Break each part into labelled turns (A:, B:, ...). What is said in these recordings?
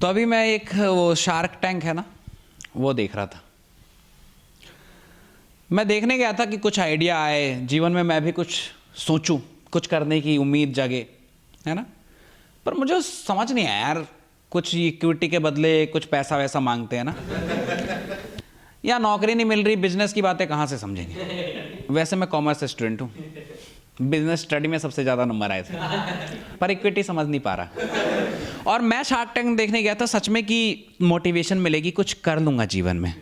A: तो अभी मैं एक वो शार्क टैंक है ना, वो देख रहा था। मैं देखने गया था कि कुछ आइडिया आए जीवन में, मैं भी कुछ सोचूं, कुछ करने की उम्मीद जगे, है ना। पर मुझे समझ नहीं आया यार, कुछ इक्विटी के बदले कुछ पैसा वैसा मांगते हैं ना, या नौकरी नहीं मिल रही, बिजनेस की बातें कहाँ से समझेंगे। वैसे मैं कॉमर्स स्टूडेंट हूँ, बिजनेस स्टडी में सबसे ज़्यादा नंबर आए थे, पर इक्विटी समझ नहीं पा रहा। और मैं शार्क टैंक देखने गया था सच में कि मोटिवेशन मिलेगी, कुछ कर लूँगा जीवन में।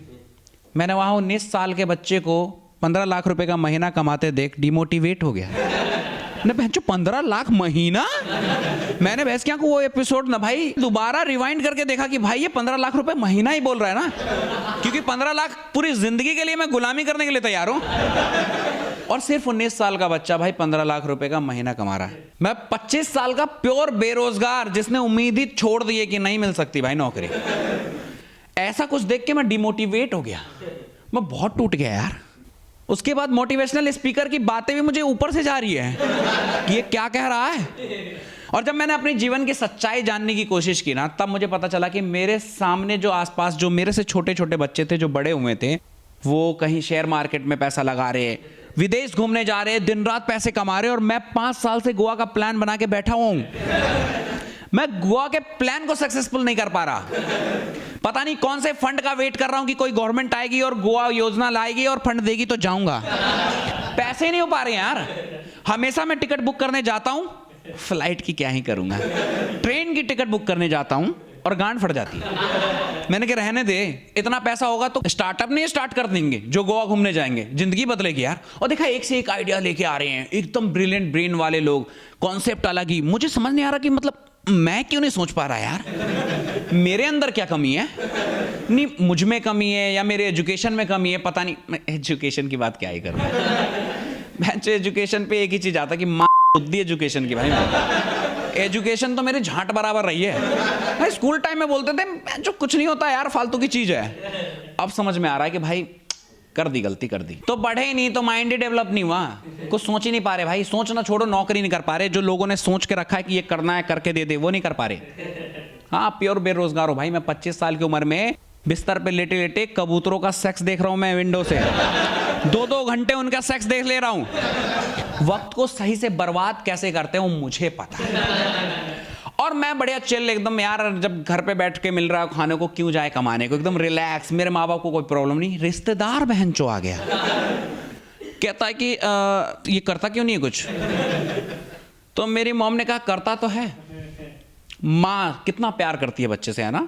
A: मैंने वहाँ 19 साल के बच्चे को 15 लाख रुपए का महीना कमाते देख डिमोटिवेट हो गया। ने बहनचोद 15 लाख महीना। मैंने बहस किया को वो एपिसोड ना भाई दोबारा रिवाइंड करके देखा कि भाई ये 15 लाख रुपए महीना ही बोल रहा है ना, क्योंकि 15 लाख पूरी जिंदगी के लिए मैं गुलामी करने के लिए तैयार हूं। और सिर्फ 19 साल का बच्चा भाई 15 लाख रुपए का महीना कमा रहा है। मैं 25 साल का प्योर बेरोजगार जिसने उम्मीद ही छोड़ दी है कि नहीं मिल सकती भाई नौकरी। ऐसा कुछ देख के मैं डिमोटिवेट हो गया, मैं बहुत टूट गया यार। उसके बाद मोटिवेशनल स्पीकर की बातें भी मुझे ऊपर से जा रही है कि ये क्या कह रहा है। और जब मैंने अपने जीवन की सच्चाई जानने की कोशिश की ना, तब मुझे पता चला कि मेरे सामने जो आसपास जो मेरे से छोटे छोटे बच्चे थे जो बड़े हुए थे, वो कहीं शेयर मार्केट में पैसा लगा रहे, विदेश घूमने जा रहे, दिन रात पैसे कमा रहे, और मैं 5 साल से गोवा का प्लान बना के बैठा हुआ हूं। मैं गोवा के प्लान को सक्सेसफुल नहीं कर पा रहा। पता नहीं कौन से फंड का वेट कर रहा हूं कि कोई गवर्नमेंट आएगी और गोवा योजना लाएगी और फंड देगी तो जाऊंगा। पैसे ही नहीं हो पा रहे यार। हमेशा मैं टिकट बुक करने जाता हूं, फ्लाइट की क्या ही करूंगा, ट्रेन की टिकट बुक करने जाता हूं और गांड फट जाती है। मैंने कहा रहने दे, इतना पैसा होगा तो स्टार्टअप नहीं स्टार्ट कर देंगे जो गोवा घूमने जाएंगे, जिंदगी बदलेगी यार। और देखा एक से एक आइडिया लेके आ रहे हैं, एकदम ब्रिलियंट ब्रेन वाले लोग, कॉन्सेप्ट अलग ही। मुझे समझ नहीं आ रहा कि मतलब मैं क्यों नहीं सोच पा रहा यार, मेरे अंदर क्या कमी है। नहीं मुझ में कमी है या मेरे एजुकेशन में कमी है, पता नहीं। मैं एजुकेशन की बात क्या ही करूं। मैं एजुकेशन पे एक ही चीज आता कि मां बुद्धि एजुकेशन की भाई। एजुकेशन तो मेरे झांट बराबर रही है भाई। स्कूल टाइम में बोलते थे जो कुछ नहीं होता यार, फालतू की चीज है। अब समझ में आ रहा है कि भाई कर दी, गलती कर दी। तो बढ़े ही नहीं तो माइंड ही डेवलप नहीं हुआ, कुछ सोच ही नहीं पा रहे भाई। सोचना छोड़ो, नौकरी नहीं कर पा रहे। जो लोगों ने सोच के रखा है कि ये करना है करके दे दे, वो नहीं कर पा रहे। हाँ प्योर बेरोजगार हो भाई। मैं 25 साल की उम्र में बिस्तर पे लेटे लेटे कबूतरों का सेक्स देख रहा हूं मैं विंडो से। 2-2 घंटे उनका सेक्स देख ले रहा हूं। वक्त को सही से बर्बाद कैसे करते हैं मुझे पता है। और मैं बढ़िया चिल एकदम यार, जब घर पे बैठ के मिल रहा है खाने को, क्यों जाए कमाने को, एकदम रिलैक्स। मेरे माँ बाप को कोई प्रॉब्लम नहीं। रिश्तेदार बहनचो आ गया, कहता है कि ये करता क्यों नहीं है कुछ। तो मेरी मॉम ने कहा करता तो है। माँ कितना प्यार करती है बच्चे से, है ना।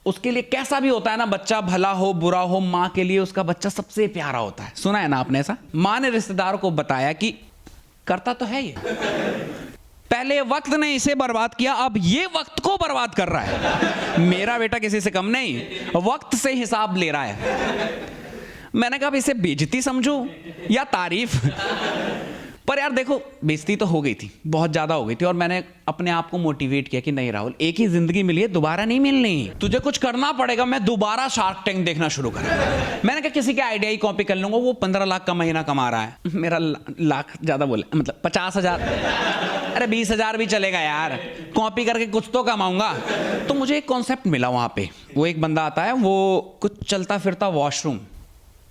A: उसके लिए कैसा भी होता है ना, बच्चा भला हो बुरा हो, माँ के लिए उसका बच्चा सबसे प्यारा होता है। सुना है ना आपने ऐसा। माँ ने रिश्तेदार को बताया कि करता तो है ये, पहले वक्त ने इसे बर्बाद किया, अब ये वक्त को बर्बाद कर रहा है। मेरा बेटा किसी से कम नहीं, वक्त से हिसाब ले रहा है। मैंने कहा इसे बेइज्जती समझो या तारीफ। पर यार देखो, बेइज्जती तो हो गई थी, बहुत ज्यादा हो गई थी। और मैंने अपने आप को मोटिवेट किया कि नहीं राहुल, एक ही जिंदगी मिली है, दोबारा नहीं मिलनी, तुझे कुछ करना पड़ेगा। मैं दोबारा शार्क टैंक देखना शुरू करा। मैंने कहा किसी के आइडिया ही कॉपी कर लूंगा। वो 15 लाख का महीना कमा रहा है, मेरा लाख ज्यादा बोले, मतलब 50,000। अरे 20,000 भी चलेगा यार, कॉपी करके कुछ तो कमाऊंगा। तो मुझे एक कॉन्सेप्ट मिला वहां पे। वो एक बंदा आता है, वो कुछ चलता फिरता वॉशरूम,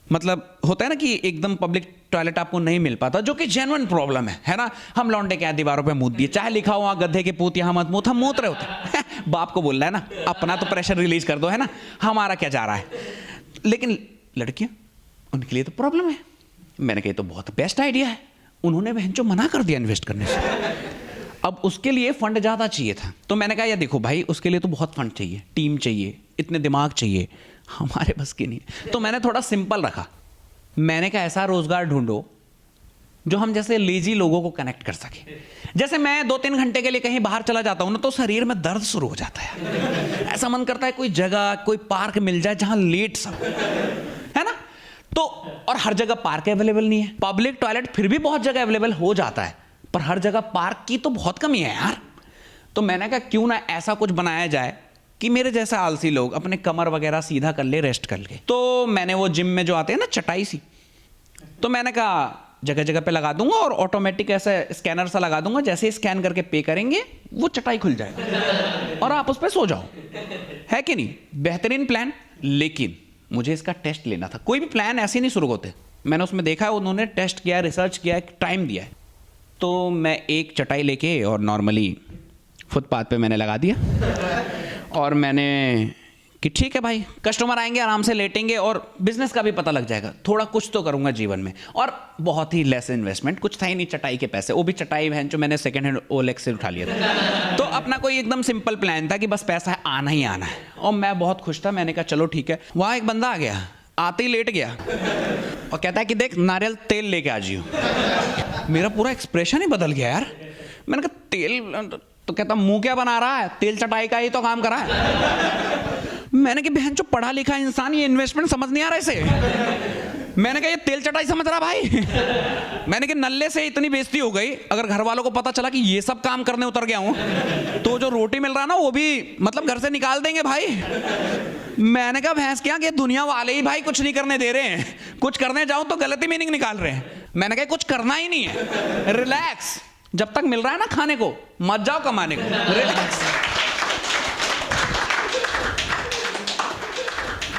A: मतलब होता है ना कि एकदम पब्लिक टॉयलेट आपको नहीं मिल पाता, जो कि जेन्युइन प्रॉब्लम है ना। हम लौंडे क्या दीवारों पे मूत दिए, चाहे लिखा हुआ गधे के पूत यहाँ मत मूत, हम मूत रहे होते। बाप को बोल रहा है ना, अपना तो प्रेशर रिलीज कर दो, है ना, हमारा क्या जा रहा है। लेकिन लड़कियां, उनके लिए तो प्रॉब्लम है। मैंने कहा तो बहुत बेस्ट आइडिया है। उन्होंने बहन जो मना कर दिया इन्वेस्ट करने से। अब उसके लिए फंड ज्यादा चाहिए था। तो मैंने कहा यार देखो भाई, उसके लिए तो बहुत फंड चाहिए, टीम चाहिए, इतने दिमाग चाहिए, हमारे बस की नहीं। तो मैंने थोड़ा सिंपल रखा। मैंने कहा ऐसा रोजगार ढूंढो जो हम जैसे लेजी लोगों को कनेक्ट कर सके। जैसे मैं 2-3 घंटे के लिए कहीं बाहर चला जाता हूं ना, तो शरीर में दर्द शुरू हो जाता है। ऐसा मन करता है कोई जगह, कोई पार्क मिल जाए जहां लेट सब, है ना। तो और हर जगह पार्क अवेलेबल नहीं है। पब्लिक टॉयलेट फिर भी बहुत जगह अवेलेबल हो जाता है, पर हर जगह पार्क की तो बहुत कमी है यार। तो मैंने कहा क्यों ना ऐसा कुछ बनाया जाए कि मेरे जैसा आलसी लोग अपने कमर वगैरह सीधा कर ले, रेस्ट कर ले। तो मैंने वो जिम में जो आते हैं ना चटाई सी, तो मैंने कहा जगह जगह पे लगा दूंगा और ऑटोमेटिक ऐसे स्कैनर सा लगा दूंगा, जैसे स्कैन करके पे करेंगे वो चटाई खुल जाएगा और आप उस पर सो जाओ। है कि नहीं? बेहतरीन प्लान। लेकिन मुझे इसका टेस्ट लेना था। कोई भी प्लान ऐसे नहीं शुरू होते। मैंने उसमें देखा, उन्होंने टेस्ट किया, रिसर्च किया, टाइम दिया है। तो मैं एक चटाई लेके और नॉर्मली फुटपाथ पे मैंने लगा दिया और मैंने कि ठीक है भाई, कस्टमर आएंगे, आराम से लेटेंगे और बिजनेस का भी पता लग जाएगा, थोड़ा कुछ तो करूंगा जीवन में। और बहुत ही लेस इन्वेस्टमेंट, कुछ था ही नहीं, चटाई के पैसे, वो भी चटाई बहन जो मैंने सेकंड हैंड OLX से उठा लिया था। तो अपना कोई एकदम सिंपल प्लान था कि बस पैसा है, आना ही आना है, और मैं बहुत खुश था। मैंने कहा चलो ठीक है। वहाँ एक बंदा आ गया, आते ही लेट गया और कहता है कि देख नारियल तेल लेके आ जियो। मेरा पूरा एक्सप्रेशन ही बदल गया यार। मैंने कहा तेल? तो कहता मुंह क्या बना रहा है, तेल चटाई का ही तो काम करा है। मैंने कहा बहन जो पढ़ा लिखा इंसान, ये इन्वेस्टमेंट समझ नहीं आ रहा इसे। मैंने कहा ये तेल चटाई समझ रहा भाई। मैंने कहा नल्ले से इतनी बेइज्जती हो गई, अगर घर वालों को पता चला कि ये सब काम करने उतर गया हूं तो जो रोटी मिल रहा ना वो भी मतलब घर से निकाल देंगे भाई। मैंने कहा भैंस क्या कि दुनिया वाले ही भाई कुछ नहीं करने दे रहे हैं, कुछ करने जाओ तो गलती मीनिंग निकाल रहे हैं। मैंने कहा कुछ करना ही नहीं है, रिलैक्स, जब तक मिल रहा है ना खाने को, मत जाओ कमाने को, रिलैक्स।